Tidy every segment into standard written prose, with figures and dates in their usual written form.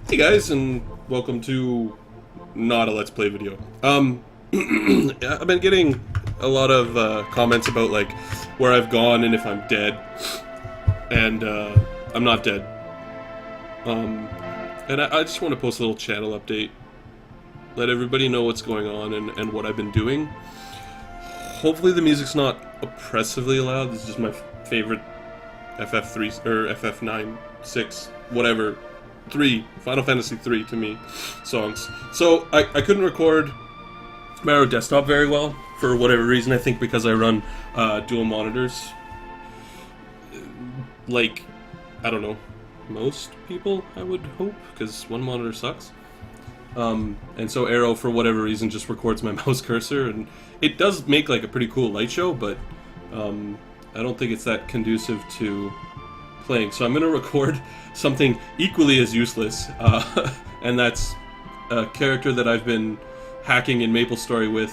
Hey guys, and welcome to not a Let's Play video. I've been getting a lot of comments about like where I've gone and if I'm dead, and I'm not dead. And I just want to post a little channel update, let everybody know what's going on and what I've been doing. Hopefully the music's not oppressively loud. This is just my favorite FF3 or FF9, 6, whatever. 3, Final Fantasy 3 to me, songs. So I couldn't record Mario Desktop very well for whatever reason. I think because I run dual monitors. Like, I don't know, most people, I would hope, because one monitor sucks. And so Arrow, for whatever reason, just records my mouse cursor, and it does make like a pretty cool light show, but I don't think it's that conducive to playing. So I'm going to record something equally as useless, and that's a character that I've been hacking in MapleStory with,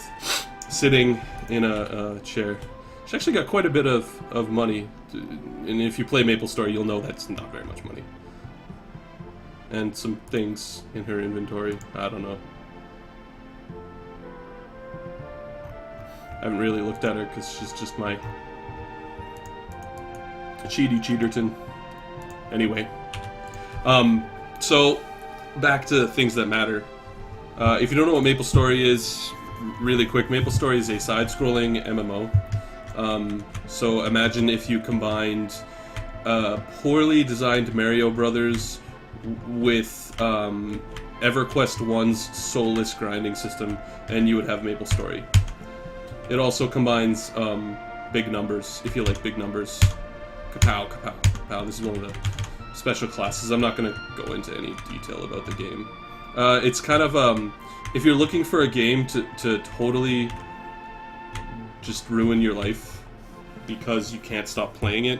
sitting in a chair. She's actually got quite a bit of money, and if you play MapleStory, you'll know that's not very much money. And some things in her inventory, I don't know. I haven't really looked at her because she's just my cheaterton. Anyway, so back to things that matter. If you don't know what MapleStory is, really quick, MapleStory is a side-scrolling MMO. So imagine if you combined poorly designed Mario Brothers with EverQuest 1's soulless grinding system, and you would have MapleStory. It also combines big numbers, if you like big numbers. Kapow, kapow, kapow. This is one of the special classes. I'm not going to go into any detail about the game. It's kind of, if you're looking for a game to totally just ruin your life because you can't stop playing it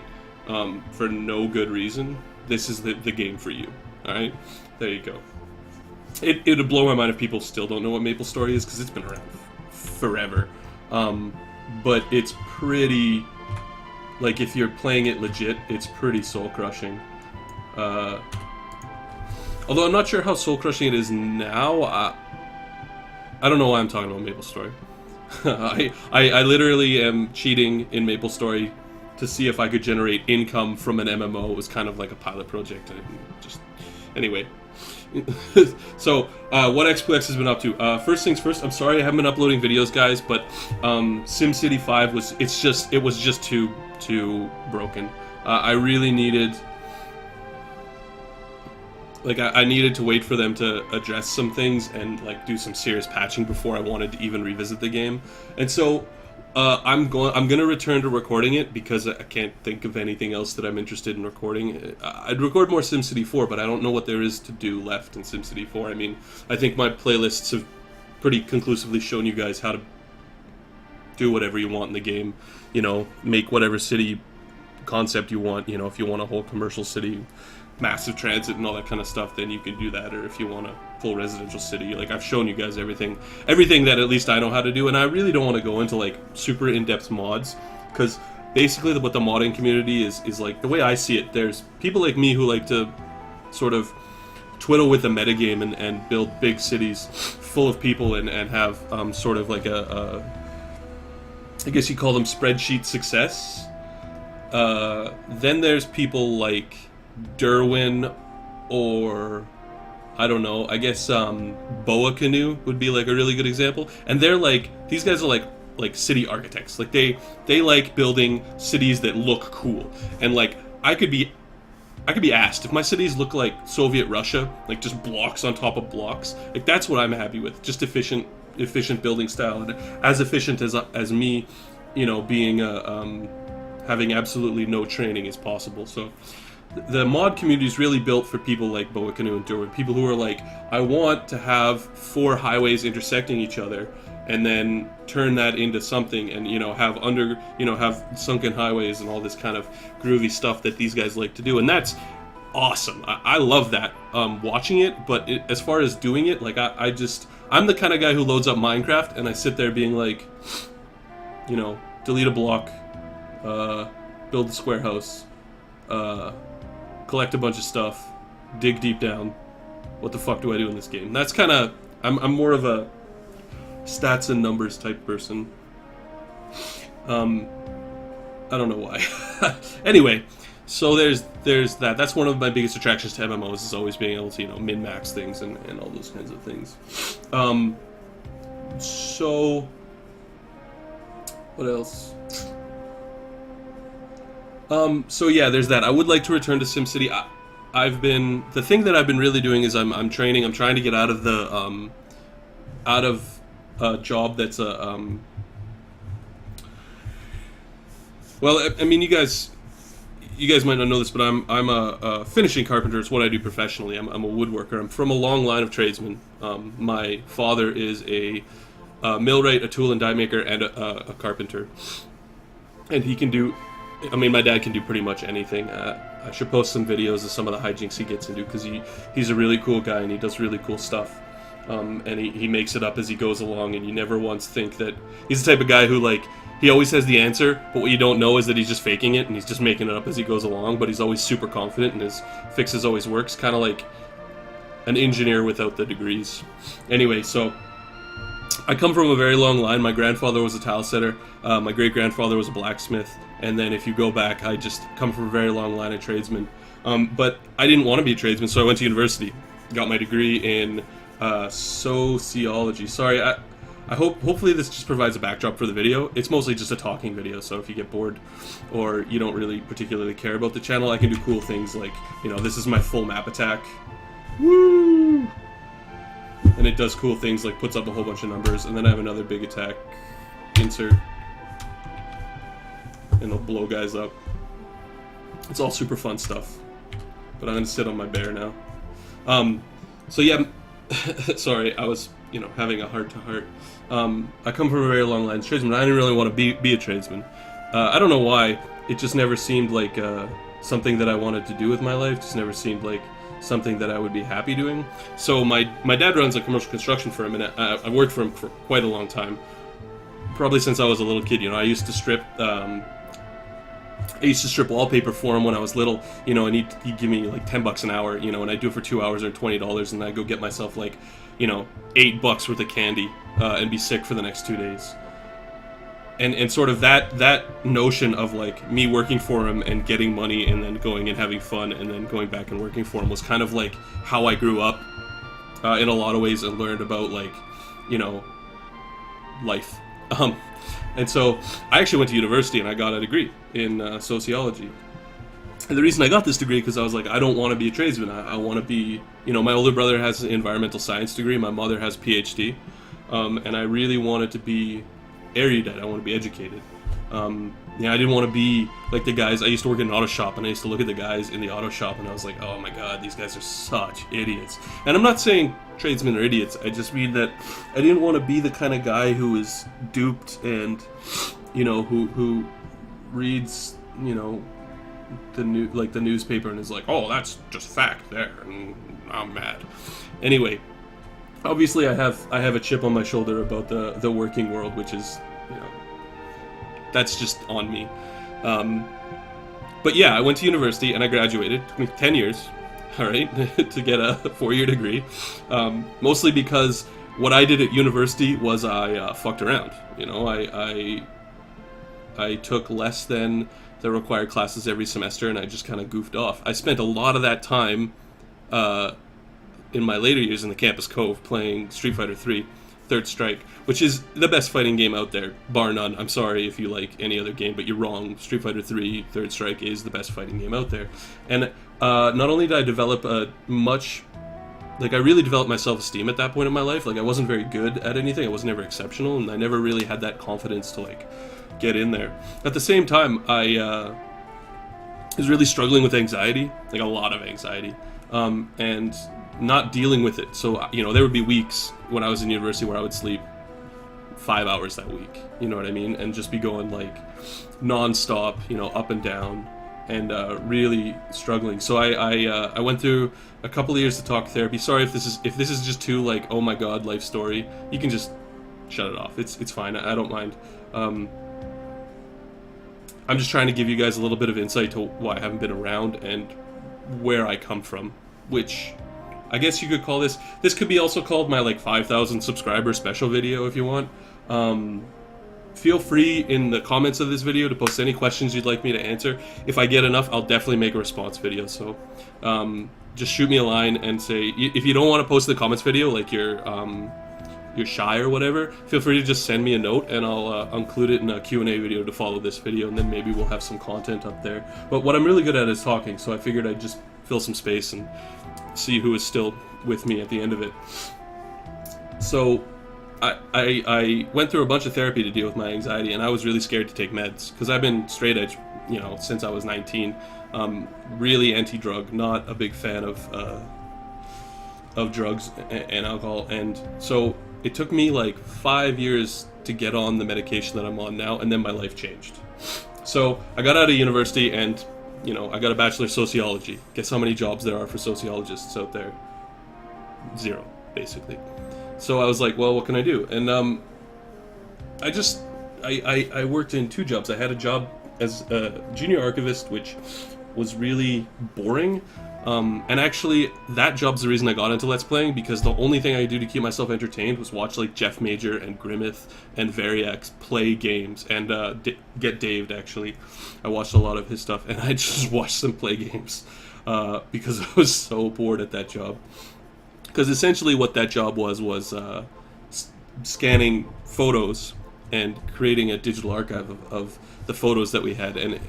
for no good reason, this is the game for you. Alright? There you go. It would blow my mind if people still don't know what MapleStory is, because it's been around forever. But it's pretty... Like, if you're playing it legit, it's pretty soul-crushing. Although I'm not sure how soul-crushing it is now. I don't know why I'm talking about MapleStory. I literally am cheating in MapleStory to see if I could generate income from an MMO. It was kind of like a pilot project. And just anyway. So, what XPlex has been up to. First things first, I'm sorry I haven't been uploading videos, guys, but SimCity 5 was just too broken. I really needed, like, I needed to wait for them to address some things and like do some serious patching before I wanted to even revisit the game. And so I'm gonna return to recording it because I can't think of anything else that I'm interested in recording. I'd record more SimCity 4, but I don't know what there is to do left in SimCity 4. I mean, I think my playlists have pretty conclusively shown you guys how to do whatever you want in the game. You know, make whatever city concept you want. You know, if you want a whole commercial city, massive transit and all that kind of stuff, then you can do that. Or if you want a full residential city, like, I've shown you guys everything that at least I know how to do. And I really don't want to go into like super in-depth mods, because basically what the modding community is like, the way I see it, there's people like me who like to sort of twiddle with the metagame and build big cities full of people and have sort of like I guess you call them spreadsheet success. Then there's people like Derwin, or I don't know, I guess Boa Canoe would be like a really good example. And they're like, these guys are like city architects. Like they like building cities that look cool. And like I could be asked if my cities look like Soviet Russia, like just blocks on top of blocks. Like that's what I'm happy with. Just efficient building style, and as efficient as me, you know, being having absolutely no training as possible. So the mod community is really built for people like Boa Canoe and Durwood, people who are like, I want to have 4 highways intersecting each other and then turn that into something, and you know, have sunken highways and all this kind of groovy stuff that these guys like to do. And that's awesome. I love that, watching it. But as far as doing it, like I'm the kind of guy who loads up Minecraft and I sit there being like, you know, delete a block, build a square house, collect a bunch of stuff, dig deep down, what the fuck do I do in this game? That's kind of, I'm more of a stats and numbers type person. I don't know why. Anyway, so there's that. That's one of my biggest attractions to MMOs, is always being able to, min-max things and all those kinds of things. So what else? So yeah, there's that. I would like to return to SimCity. The thing that I've been really doing is I'm training. I'm trying to get out of a job that's well, I mean, you guys might not know this, but I'm a finishing carpenter. It's what I do professionally. I'm a woodworker. I'm from a long line of tradesmen. My father is a millwright, a tool and die maker, and a carpenter. And he can do, my dad can do pretty much anything. I should post some videos of some of the hijinks he gets into, because he's a really cool guy and he does really cool stuff. And he makes it up as he goes along, and you never once think that he's the type of guy who, like, he always has the answer, but what you don't know is that he's just faking it and he's just making it up as he goes along, but he's always super confident and his fixes always works, kind of like an engineer without the degrees. Anyway, so I come from a very long line. My grandfather was a tile setter, my great-grandfather was a blacksmith, and then if you go back, I just come from a very long line of tradesmen. But I didn't want to be a tradesman, so I went to university, got my degree in sociology. Sorry, hopefully this just provides a backdrop for the video. It's mostly just a talking video, so if you get bored or you don't really particularly care about the channel, I can do cool things like, this is my full map attack. Woo! And it does cool things like puts up a whole bunch of numbers, and then I have another big attack, insert, and it'll blow guys up. It's all super fun stuff. But I'm gonna sit on my bear now. So yeah, sorry, I was, having a heart-to-heart. I come from a very long line of tradesmen. I didn't really want to be a tradesman. I don't know why. It just never seemed like something that I wanted to do with my life. It just never seemed like something that I would be happy doing. So my dad runs a commercial construction firm, and I worked for him for quite a long time. Probably since I was a little kid. I used to strip wallpaper for him when I was little, and he'd give me like $10 an hour, and I'd do it for 2 hours or $20, and I'd go get myself like, $8 worth of candy, and be sick for the next 2 days. And sort of that notion of like me working for him and getting money and then going and having fun and then going back and working for him was kind of like how I grew up, in a lot of ways, and learned about like, life. And so I actually went to university and I got a degree in sociology. And the reason I got this degree because I was like, I don't want to be a tradesman. I want to be, my older brother has an environmental science degree. My mother has a PhD. And I really wanted to be erudite. I want to be educated. I didn't want to be like the guys. I used to work in an auto shop, and I used to look at the guys in the auto shop, and I was like, oh my god, these guys are such idiots. And I'm not saying tradesmen are idiots. I just mean that I didn't want to be the kind of guy who is duped and, who reads, the newspaper and is like, oh, that's just fact there, and I'm mad. Anyway, obviously I have a chip on my shoulder about the working world, which is, that's just on me. But yeah, I went to university and I graduated. It took me 10 years, all right, to get a 4-year degree. Mostly because what I did at university was I fucked around. I took less than the required classes every semester, and I just kind of goofed off. I spent a lot of that time in my later years in the Campus Cove playing Street Fighter 3 Third Strike, which is the best fighting game out there, bar none. I'm sorry if you like any other game, but you're wrong. Street Fighter 3 Third Strike is the best fighting game out there. And not only did I develop I really developed my self-esteem at that point in my life. Like, I wasn't very good at anything. I was never exceptional, and I never really had that confidence to, like, get in there. At the same time, I was really struggling with anxiety, like a lot of anxiety, and not dealing with it. So, there would be weeks when I was in university where I would sleep 5 hours that week, you know what I mean? And just be going, like, non-stop, up and down, and really struggling. So I went through a couple of years to talk therapy. Sorry if this is just too, like, oh my god, life story. You can just shut it off. It's fine. I don't mind. I'm just trying to give you guys a little bit of insight to why I haven't been around and where I come from, which I guess you could call this could be also called my like 5,000 subscriber special video if you want. Feel free in the comments of this video to post any questions you'd like me to answer. If I get enough, I'll definitely make a response video. So just shoot me a line and say, if you don't want to post the comments video, like you're shy or whatever, feel free to just send me a note and I'll include it in a Q&A video to follow this video, and then maybe we'll have some content up there. But what I'm really good at is talking, so I figured I'd just fill some space and see who is still with me at the end of it. So I went through a bunch of therapy to deal with my anxiety, and I was really scared to take meds because I've been straight edge, since I was 19. Really anti-drug, not a big fan of drugs and alcohol, and so it took me like 5 years to get on the medication that I'm on now, and then my life changed. So I got out of university and I got a bachelor of sociology. Guess how many jobs there are for sociologists out there? 0, basically. So I was like, well, what can I do? And I worked in 2 jobs. I had a job as a junior archivist, which was really boring. And actually, that job's the reason I got into Let's Playing, because the only thing I do to keep myself entertained was watch like Jeff Major and Grimmeth and Variax play games, and Get Daved, actually. I watched a lot of his stuff, and I just watched them play games because I was so bored at that job. Because essentially what that job was scanning photos and creating a digital archive of the photos that we had. And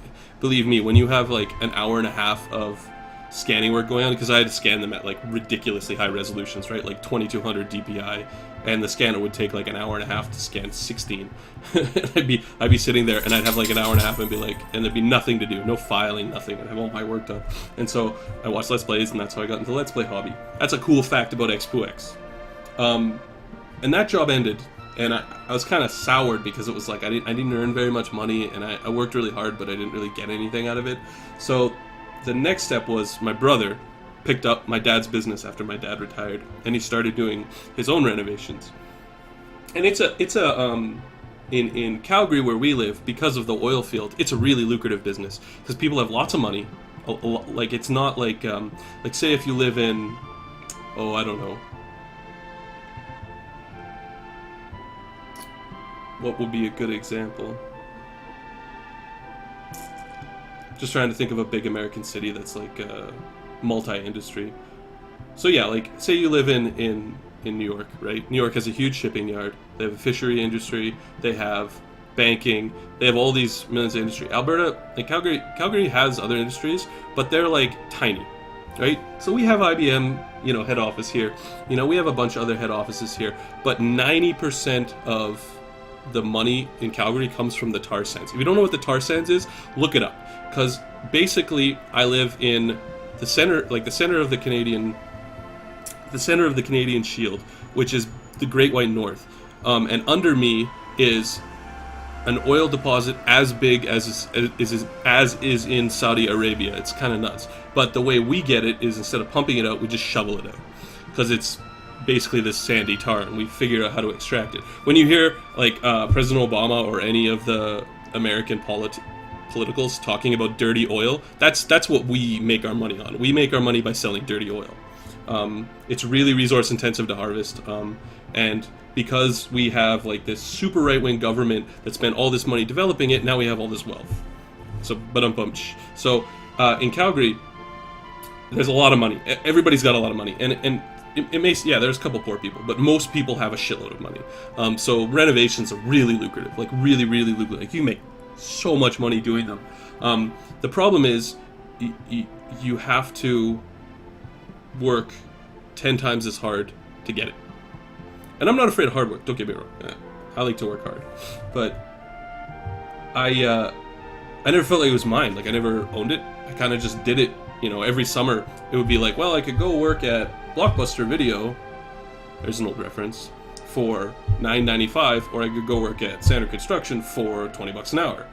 believe me, when you have like an hour and a half of scanning work going on, because I had to scan them at like ridiculously high resolutions, right, like 2200 DPI, and the scanner would take like an hour and a half to scan 16. And I'd be sitting there, and I'd have like an hour and a half and be like, and there'd be nothing to do, no filing, nothing, and have all my work done. And so I watched Let's Plays, and that's how I got into the Let's Play hobby. That's a cool fact about X2X. And that job ended, and I was kind of soured because it was like I didn't earn very much money, and I worked really hard, but I didn't really get anything out of it. So the next step was my brother picked up my dad's business after my dad retired, and he started doing his own renovations. And it's in Calgary where we live, because of the oil field, it's a really lucrative business because people have lots of money. Like, it's not like say if you live in, I don't know, what would be a good example? Just trying to think of a big American city that's like multi-industry. So yeah, like say you live in New York, right? New York has a huge shipping yard. They have a fishery industry. They have banking. They have all these millions of industry. Alberta, like Calgary has other industries, but they're like tiny, right? So we have IBM, head office here. We have a bunch of other head offices here, but 90% of the money in Calgary comes from the tar sands. If you don't know what the tar sands is, look it up. Because basically, I live in the center of the Canadian Shield, which is the Great White North, and under me is an oil deposit as big as is in Saudi Arabia. It's kind of nuts. But the way we get it is, instead of pumping it out, we just shovel it out, because it's basically this sandy tar, and we figure out how to extract it. When you hear like President Obama or any of the American politicals talking about dirty oil, that's what we make our money on. We make our money by selling dirty oil. It's really resource intensive to harvest, and because we have like this super right-wing government that spent all this money developing it, now we have all this wealth. So, So in Calgary, there's a lot of money. Everybody's got a lot of money, and it may, there's a couple poor people, but most people have a shitload of money. So renovations are really lucrative, like really, really lucrative. Like, you make so much money doing them. The problem is you have to work 10 times as hard to get it. And I'm not afraid of hard work, don't get me wrong. I like to work hard. But I never felt like it was mine. Like, I never owned it. I kind of just did it. Every summer it would be like, well, I could go work at Blockbuster Video, there's an old reference, for $9.95, or I could go work at Standard Construction for $20 an hour.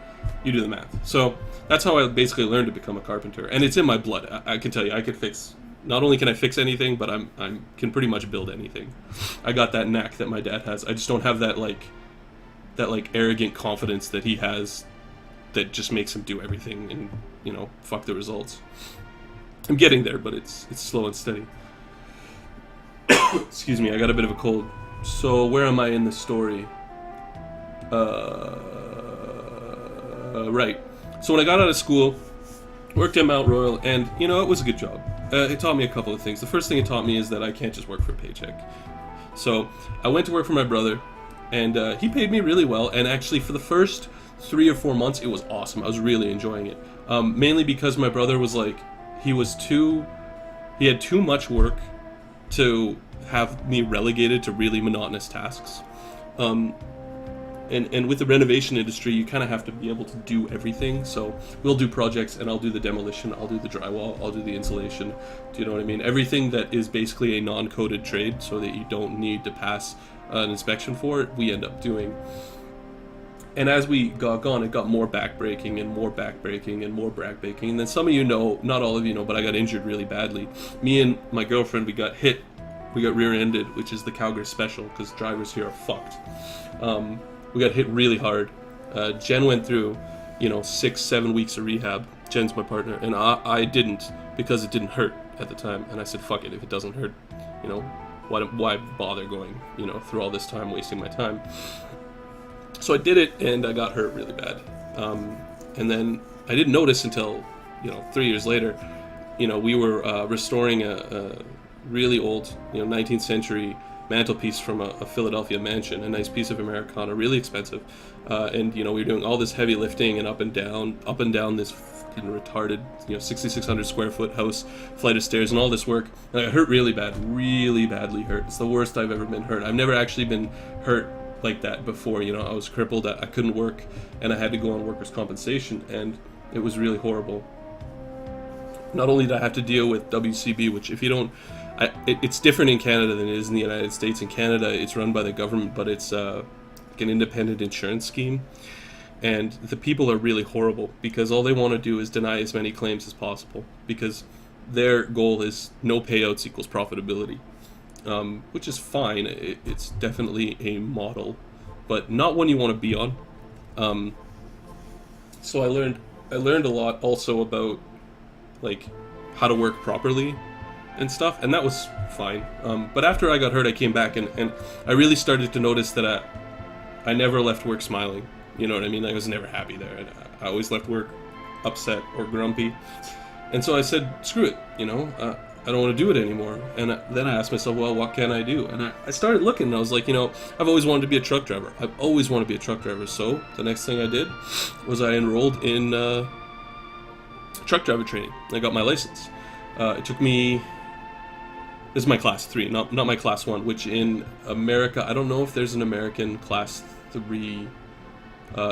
You do the math. So that's how I basically learned to become a carpenter, and it's in my blood. I can tell you, I could fix. Not only can I fix anything, but I can pretty much build anything. I got that knack that my dad has. I just don't have that arrogant confidence that he has, that just makes him do everything and fuck the results. I'm getting there, but it's slow and steady. Excuse me, I got a bit of a cold. So where am I in the story? Right. So when I got out of school, worked at Mount Royal, and it was a good job. It taught me a couple of things. The first thing it taught me is that I can't just work for a paycheck. So I went to work for my brother, and he paid me really well. And actually, for the first 3 or 4 months, it was awesome. I was really enjoying it. Mainly because my brother was like, he had too much work to have me relegated to really monotonous tasks. And with the renovation industry, you kind of have to be able to do everything. So we'll do projects, and I'll do the demolition, I'll do the drywall, I'll do the insulation. Do you know what I mean? Everything that is basically a non-coded trade, so that you don't need to pass an inspection for it, we end up doing. And as we got gone, it got more backbreaking and more backbreaking and more backbreaking. And then some of you know, not all of you know, but I got injured really badly. Me and my girlfriend, we got hit. We got rear-ended, which is the Calgary special, because drivers here are fucked. We got hit really hard. Jen went through, 6-7 weeks of rehab. Jen's my partner, and I didn't, because it didn't hurt at the time. And I said, fuck it, if it doesn't hurt, why bother going, through all this time, wasting my time. So I did it, and I got hurt really bad. And then I didn't notice until, 3 years later. We were restoring a really old, 19th century mantelpiece from a Philadelphia mansion, a nice piece of Americana, really expensive. And we were doing all this heavy lifting and up and down this fucking retarded, 6,600 square foot house, flight of stairs, and all this work. And I got hurt really badly hurt. It's the worst I've ever been hurt. I've never actually been hurt like that before. I was crippled, I couldn't work, and I had to go on workers' compensation, and it was really horrible. Not only did I have to deal with WCB, which if you don't, it's different in Canada than it is in the United States. In Canada, it's run by the government, but it's like an independent insurance scheme, and the people are really horrible, because all they want to do is deny as many claims as possible, because their goal is no payouts equals profitability. Which is fine. It's definitely a model, but not one you want to be on. So I learned a lot also about like how to work properly and stuff, and that was fine. But after I got hurt, I came back, and I really started to notice that I never left work smiling. You know what I mean? I was never happy there. I always left work upset or grumpy. And so I said, screw it, I don't want to do it anymore. And then I asked myself, well, what can I do? And I started looking, and I was like, I've always wanted to be a truck driver. I've always wanted to be a truck driver. So the next thing I did was I enrolled in truck driver training. I got my license. It took me, this is my class 3, not my class 1, which in America, I don't know if there's an American class 3.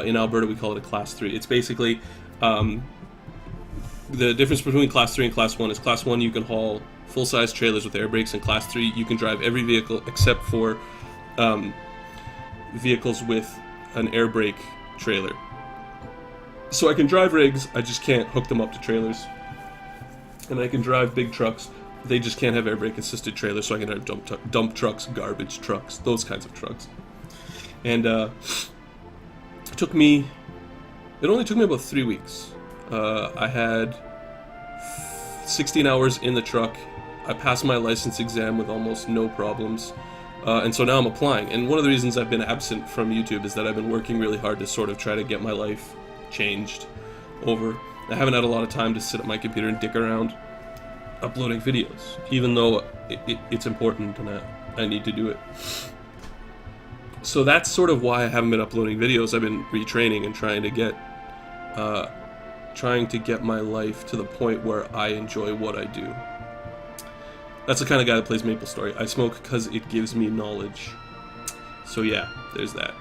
In Alberta, we call it a class 3. It's basically, the difference between class 3 and class 1 is class 1 you can haul full-size trailers with air brakes, and class 3 you can drive every vehicle except for vehicles with an air brake trailer. So I can drive rigs, I just can't hook them up to trailers. And I can drive big trucks, they just can't have air brake assisted trailers, so I can drive dump trucks, garbage trucks, those kinds of trucks. And it only took me about 3 weeks. I had 16 hours in the truck. I passed my license exam with almost no problems. And so now I'm applying. And one of the reasons I've been absent from YouTube is that I've been working really hard to sort of try to get my life changed over. I haven't had a lot of time to sit at my computer and dick around uploading videos, even though it's important and I need to do it. So that's sort of why I haven't been uploading videos. I've been retraining and trying to get my life to the point where I enjoy what I do. That's the kind of guy that plays MapleStory. I smoke because it gives me knowledge. So yeah, there's that.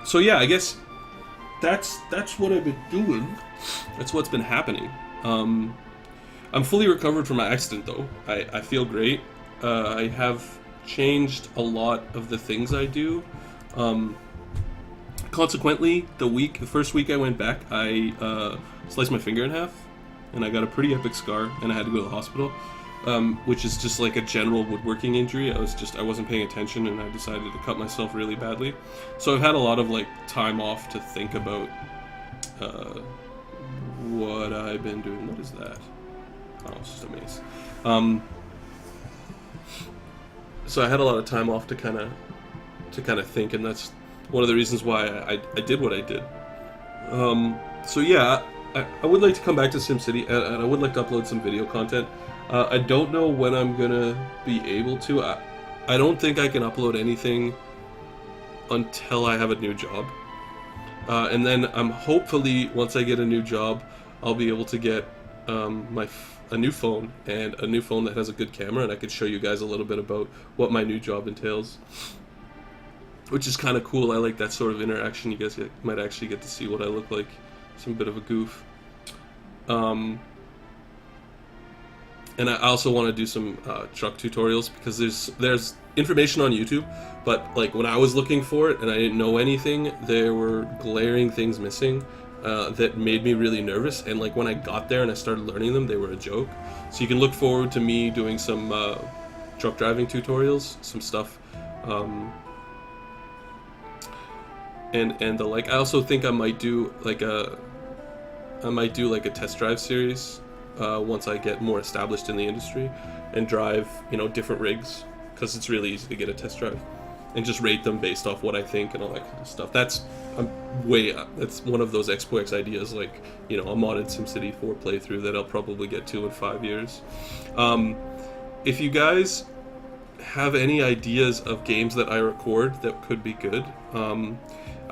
So yeah, I guess that's what I've been doing. That's what's been happening. I'm fully recovered from my accident though. I feel great. I have changed a lot of the things I do. Consequently, the first week I went back, I sliced my finger in half, and I got a pretty epic scar, and I had to go to the hospital, which is just like a general woodworking injury. I wasn't paying attention, and I decided to cut myself really badly. So I've had a lot of like time off to think about what I've been doing. What is that? Oh, it's just a maze. so I had a lot of time off to kind of think, and that's one of the reasons why I did what I did. So yeah, I would like to come back to SimCity, and I would like to upload some video content. I don't know when I'm gonna be able to. I don't think I can upload anything until I have a new job. And then hopefully, once I get a new job, I'll be able to get a new phone, and a new phone that has a good camera, and I could show you guys a little bit about what my new job entails, which is kind of cool. I like that sort of interaction. You guys might actually get to see what I look like. Some bit of a goof. And I also want to do some truck tutorials, because there's information on YouTube, but like when I was looking for it and I didn't know anything, there were glaring things missing that made me really nervous. And like when I got there and I started learning them, they were a joke. So you can look forward to me doing some truck driving tutorials, some stuff, and the like. I also think I might do like a test drive series once I get more established in the industry and drive, different rigs, because it's really easy to get a test drive and just rate them based off what I think and all that kind of stuff. That's one of those Expo X ideas, like, a modded SimCity 4 playthrough that I'll probably get to in 5 years. If you guys have any ideas of games that I record that could be good,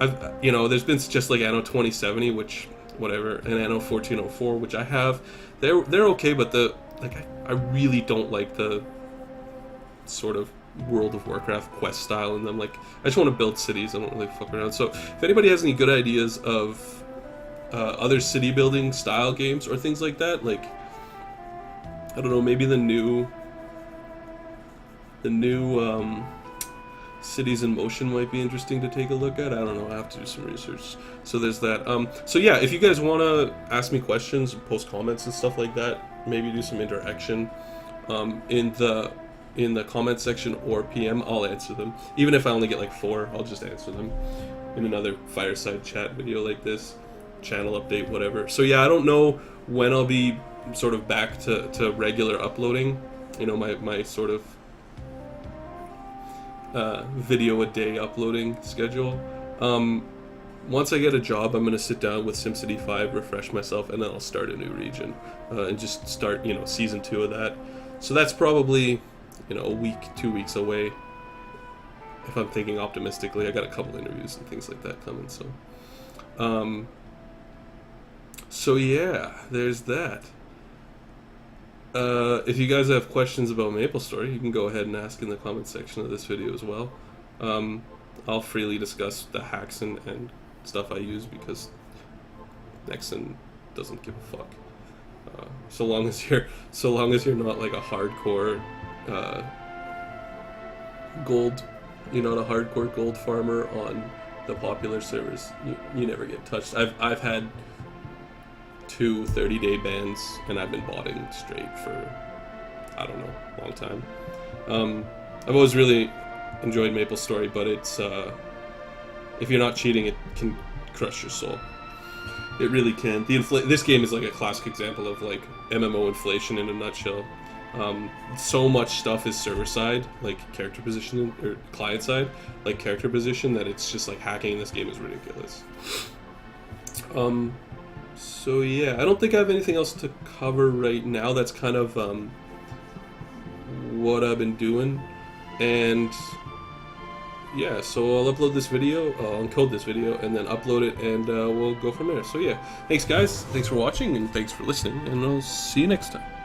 there's been just like Anno 2070, which whatever, and Anno 1404, which I have. They're okay, but I really don't like the sort of World of Warcraft quest style in them. Like, I just want to build cities. I don't really fuck around. So if anybody has any good ideas of other city building style games or things like that, like, I don't know, maybe the new Cities in Motion might be interesting to take a look at. I don't know, I have to do some research. So there's that. So yeah, if you guys want to ask me questions, post comments and stuff like that, maybe do some interaction in the comment section or PM, I'll answer them. Even if I only get like 4, I'll just answer them in another Fireside chat video like this, channel update, whatever. So yeah, I don't know when I'll be sort of back to regular uploading, my sort of video a day uploading schedule. Once I get a job, I'm going to sit down with SimCity 5, refresh myself, and then I'll start a new region and just start, season 2 of that. So that's probably, a week, 2 weeks away, if I'm thinking optimistically. I got a couple interviews and things like that coming, so so yeah, there's that. If you guys have questions about MapleStory, you can go ahead and ask in the comment section of this video as well. I'll freely discuss the hacks and stuff I use, because Nexon doesn't give a fuck. So long as you're not like a hardcore gold, you're not a hardcore gold farmer on the popular servers, you never get touched. I've had 2 30-day bans, and I've been botting straight for, I don't know, a long time. I've always really enjoyed MapleStory, but it's if you're not cheating, it can crush your soul. It really can. This game is like a classic example of like MMO inflation in a nutshell. So much stuff is server side, like character position, or client side, like character position, that it's just like hacking in this game is ridiculous. So yeah, I don't think I have anything else to cover right now. That's kind of what I've been doing, and yeah, so I'll upload this video, I'll encode this video, and then upload it, and we'll go from there. So yeah, thanks guys, thanks for watching, and thanks for listening, and I'll see you next time.